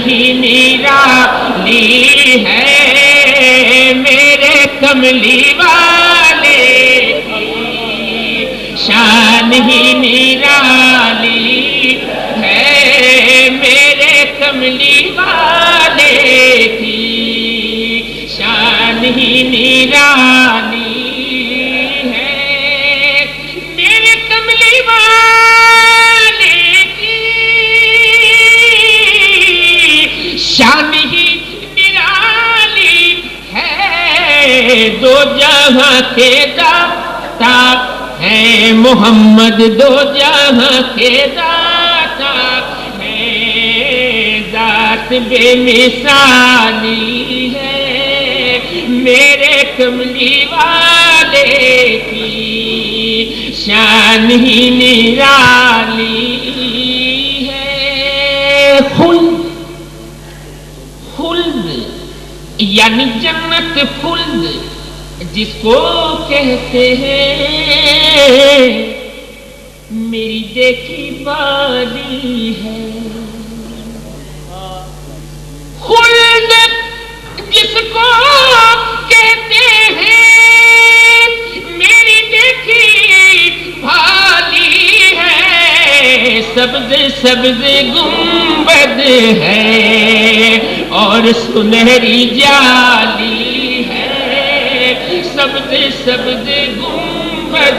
ہی نرالی ہے میرے کملی والے کی، شان ہی نرالی ہے میرے کملی والے کی، شان ہی نرالی ہے میرے کملی والے کی، شان ہی نرالی ہے، دو جہاں کے داتا ہے محمد، دو جہاں کے داتا ہے، ذات بے مثالی ہے میرے کملی والے کی، شان ہی نرالی ہے۔ خلد یعنی جنت خلد جس کو کہتے ہیں، میری دیکھی بالی ہے، خلد جس کو کہتے ہیں میری دیکھی بھالی ہے، سبز سبز گنبد ہے اور سنہری جالی ہے، سبز سبز گنبد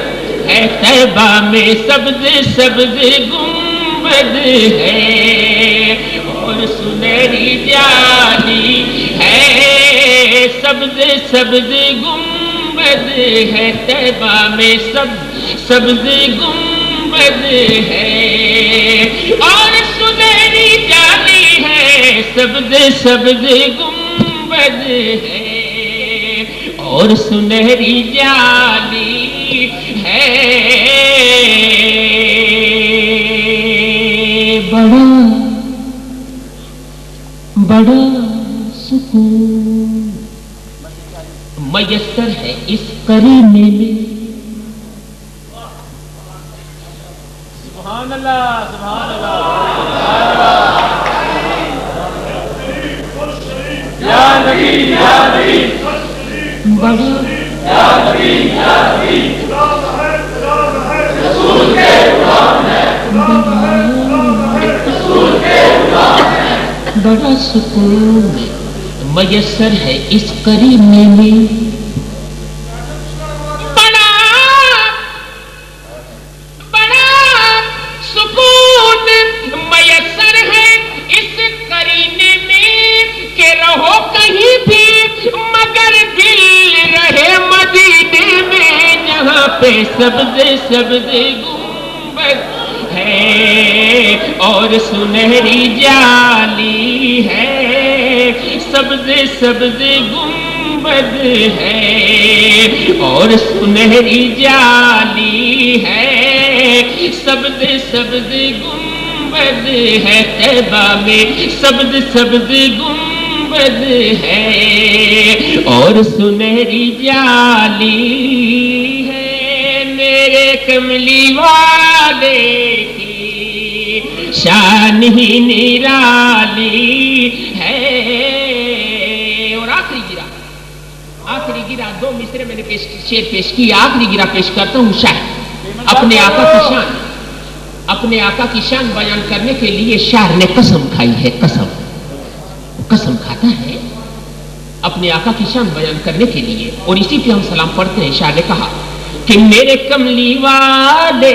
ہے طیبہ میں، سبز سبز گنبد ہے اور سنہری جالی ہے، سبز سبز گنبد ہے طیبہ میں، سبز گنبد ہے اور سنہری جالی ہے، سبز سبز گنبد ہے اور سنہری جالی ہے، بڑا سکون میسر ہے اس قرینے میں، سبحان اللہ سبحان اللہ یا نبی یا نبی، بڑا رسول کے غلام ہے، رسول کے غلام ہے، بڑا سکون میسر ہے اس قرینے میں، بڑا سکون میسر ہے اس قرینے میں کہ رہو کہیں بھی مگر دل رہے مدینے میں، جہاں پہ سبز سبز گنبد ہے اور سنہری جالی ہے، سبز سبز گنبد ہے اور سنہری جالی ہے، سبز سبز گنبد ہے طیبہ میں، سبز سبز گنبد ہے اور سنہری جالی ہے میرے کملی والے کی، شان ہی نرالی ہے۔ اور آخری گرا دو مصرے میں نے شعر پیش کیا، آخری گرا پیش کرتا ہوں شاعر اپنے آقا کی شان، اپنے آقا کی شان بیان کرنے کے لیے شاعر نے قسم کھائی ہے، قسم کھاتا ہے اپنے آقا کی شان بیان کرنے کے لیے، اور اسی پہ ہم سلام پڑھتے ہیں۔ شاعر نے کہا کہ میرے کملی والے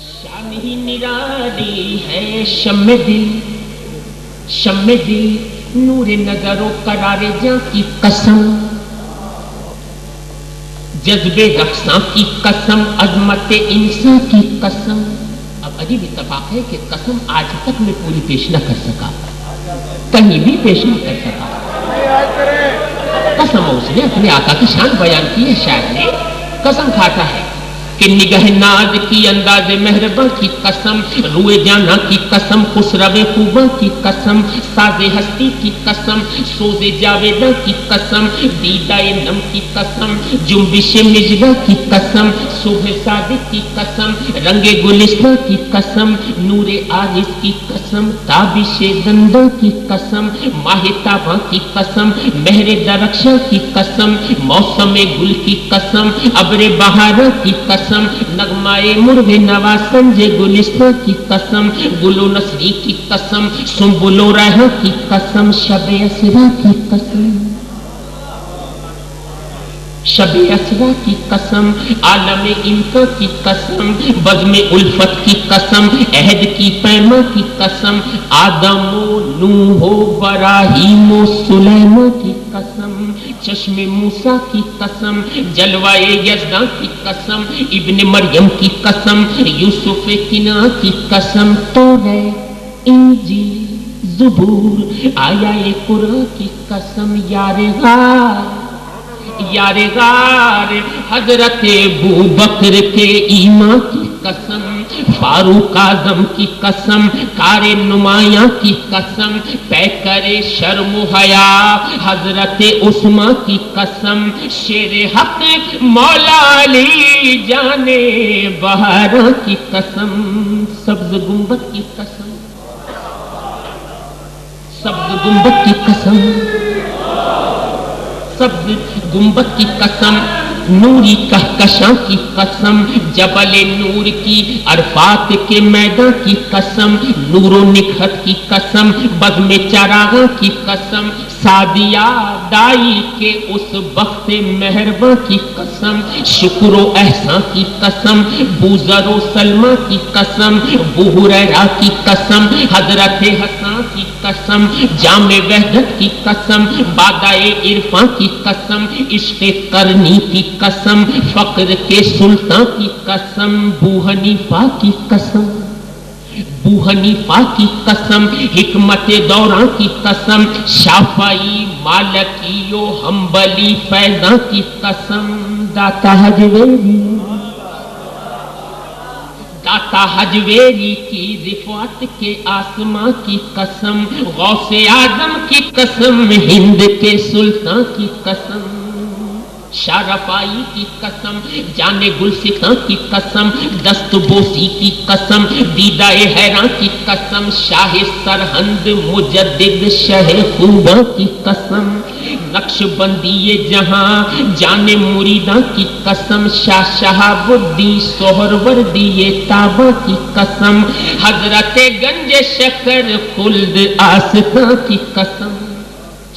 شان ہی نرالی ہے، شمع دل نور نظر و قرار جاں کی قسم، جذبے رقصاں کی قسم، عظمت انسان کی قسم۔ اب عجیب اتفاق ہے کہ قسم آج تک میں پوری پیش نہ کر سکا، کہیں بھی پیش نہ کر سکا، قسم اس نے اپنے آقا کی شان بیان کی ہے۔ شاعر نے قسم کھاتا ہے کہ نگہ ناز کی انداز مہرباں کی قسم، روئے جانا کی قسم، خسرو خوباں کی قسم، ساز ہستی کی قسم، سوز جاویداں کی قسم، دیدہ نم کی قسم، جنبش مجدہ کی قسم، صبح صادق کی قسم، رنگ گلستہ کی قسم، نور عارض کی قسم، تابش گندہ کی قسم، ماہ تاباں کی قسم، مہر درخشاں کی قسم، موسم گل کی قسم، ابر بہارا کی قسم، نغمائے مرغ نوا سنج گلستہ کی قسم، گل و نسری کی قسم، سنبل و ریحاں کی قسم، شب اسرا کی قسم، شب اسرا کی قسم، عالم انسا کی قسم، بزم الفت کی قسم، عہد کی پیما کی قسم، آدم و نوح و ابراہیم و سلیمان کی قسم، چشم موسیٰ کی قسم، جلوائے یزداں کی قسم، ابن مریم کی قسم، یوسف کنعان کی قسم، توراہ انجیل زبور آیا قرآن کی قسم، یار غار حضرت ابو بکر کے ایمان کی قسم، فاروق اعظم کی قسم، کار نمایاں کی قسم، پیکر شرم و حیا حضرت عثمان کی قسم، شیر حق مولا علی جانے بہاراں کی قسم، سبز گنبد کی قسم، سبز گنبد کی قسم، سبز گنبد کی قسم، نوری کہکشاں کی قسم، جبل نور کی، عرفات کے میدان کی قسم، نور و نکھت کی قسم، بزم چراغاں کی قسم، سعدیہ دائی کے اس بخت مہرباں کی قسم، شکر و احسان کی قسم، بوذر و سلمہ کی قسم، ابو ہریرہ کی قسم، حضرت حسان کی قسم، جام وحدت کی قسم، بادائے عرفان کی قسم، عشق کرنی کی قسم، فقر کے سلطان کی قسم، بو حنیفہ کی قسم، بو حنیفہ کی قسم، حکمت دوراں کی قسم، شافعی مالکی و حنبلی فیضاں کی قسم، داتا حجویری کی رفعت کے آسمان کی قسم، غوث اعظم کی قسم، ہند کے سلطان کی قسم، شارفائی کی قسم، جان گلستان کی قسم، دست بوسی کی قسم، دیدہ حیران کی قسم، شاہ سرہند مجدد شہ خوباں کی قسم، نقش بندی جہاں جان مریداں کی قسم، شاہ شہاب الدین سہروردی تاباں کی قسم، حضرت گنج شکر خلد آستاں کی قسم،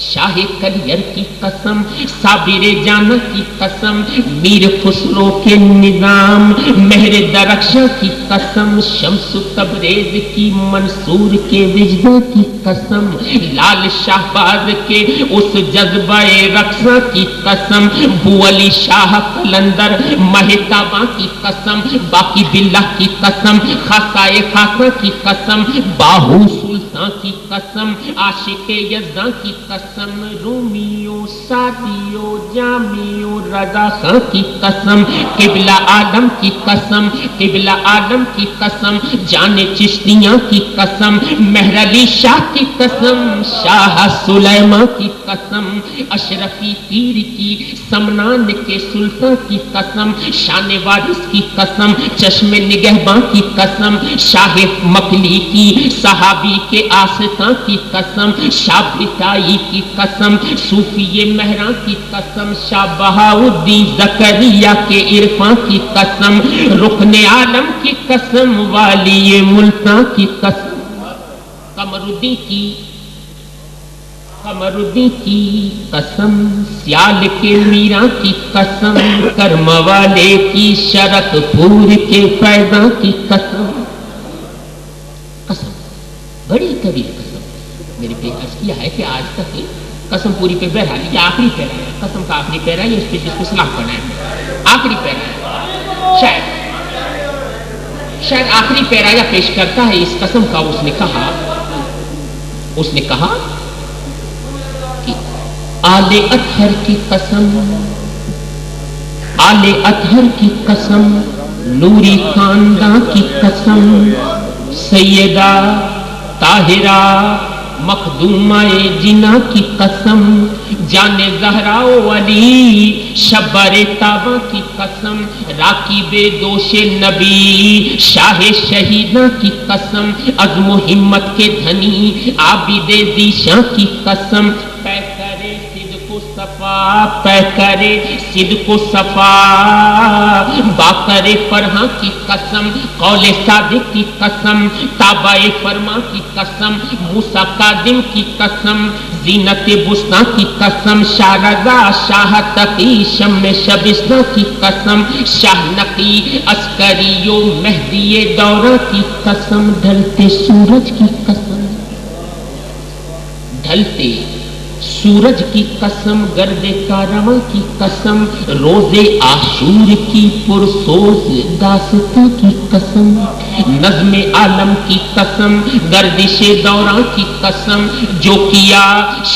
شاہ کلیر کی قسم، صابر جانا کی قسم، میر خسرو کے نظام، مہر درخشاں کی قسم، شمس تبریز کی، منصور کے وجداں کی قسم، لال شہباز کے اس جذبہ رقصاں کی قسم، بو علی شاہ قلندر مہتاباں کی قسم، باقی باللہ کی قسم، خاصائے خاصاں کی قسم، باہو سلطان کی قسم، عاشق یزداں کی قسم، رومیو سعدیو جامیو رضا خان کی قسم، قبلہ عالم کی قسم، قبلہ عالم کی قسم، جان چشتیاں کی قسم، مہر علی شاہ کی قسم، شاہ سلیمان کی قسم، اشرفی پیر کی، سمنان کے سلطان کی قسم، شان وارث کی قسم، چشم نگہباں کی قسم، شاہ مکلی کی، صحابی کے آستان کی قسم، شاہ بتائی کی قسم، صوفی مہران کی قسم، شاہ بہاؤالدین زکریا کے عرفان کی قسم، رکن عالم کی قسم، والی ملتان کی قسم، قمرالدین کی قسم، سیال کے میران کی قسم، کرم والے کی، شرق پور کے فیضاں کی قسم، بڑی کبیر قسم میرے پہ عرض کیا ہے کہ آج تک قسم پوری پہ بہرحال یہ آخری پیرا ہے، قسم کا آخری پیرا ہے، اس پہ جس کو سلام پڑھنا ہے آخری پیرا ہے، شاید آخری پیرا یا پیش کرتا ہے اس قسم کا۔ اس نے کہا کہ آل اطہر کی قسم، آل اطہر کی قسم، نوری خاندان کی قسم، سیدہ طاہرہ مخدومہ جنا کی قسم، جان زہرا و علی شبر تابہ کی قسم، راکب دوش نبی شاہ شہیدہ کی قسم، عزم و ہمت کے دھنی عابد ذیشاں کی قسم، پے کرے صدق و صفا، پے کرے صدق و صفا، باقر فرحاں کی قسم، قول صادق کی قسم، تابع فرما کی قسم، موسیٰ کاظم کی قسم، زینت بسطہ کی قسم، شاہ رضا شاہ تقی شم شبستہ کی قسم، شاہ نقی عسکری و مہدی دورہ کی قسم، ڈھلتے سورج کی قسم، ڈھلتے سورج کی قسم، گرد کارواں کی قسم، روز عاشور کی پرسوز داستاں کی قسم، نظم عالم کی قسم، گردش دوراں کی قسم، جو کیا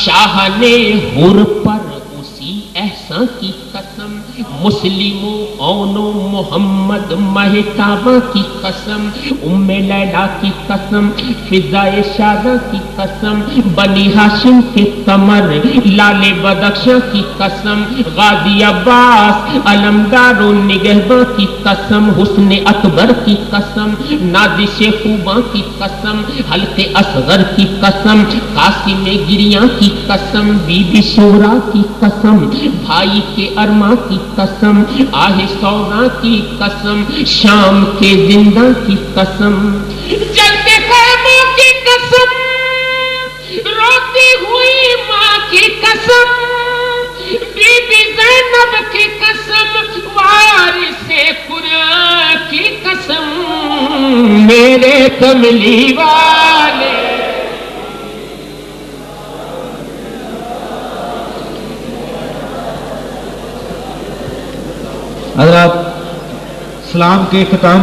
شاہ نے حر پر اسی احسان کی قسم، مسلم و اون و محمد مہتابہ کی قسم، ام لیلا کی قسم، فضائے شادہ کی قسم، بنی ہاشم کے قمر لال بدخشاں کی قسم، غازی عباس علمدار و نگہباں کی قسم، حسن اکبر کی قسم، نازش خوباں کی قسم، حلق اصغر کی قسم، قاسم گریاں کی قسم، بی بی شورا کی قسم، بھائی کے ارماں کی قسم، آہ سونا کی قسم، شام کے زندہ کی قسم، جلتے خیموں کی قسم، روتی ہوئی ماں کی قسم، بی بی زینب کی قسم، وارث قرآن کی قسم، میرے کملی والے حضرات سلام کے اختتام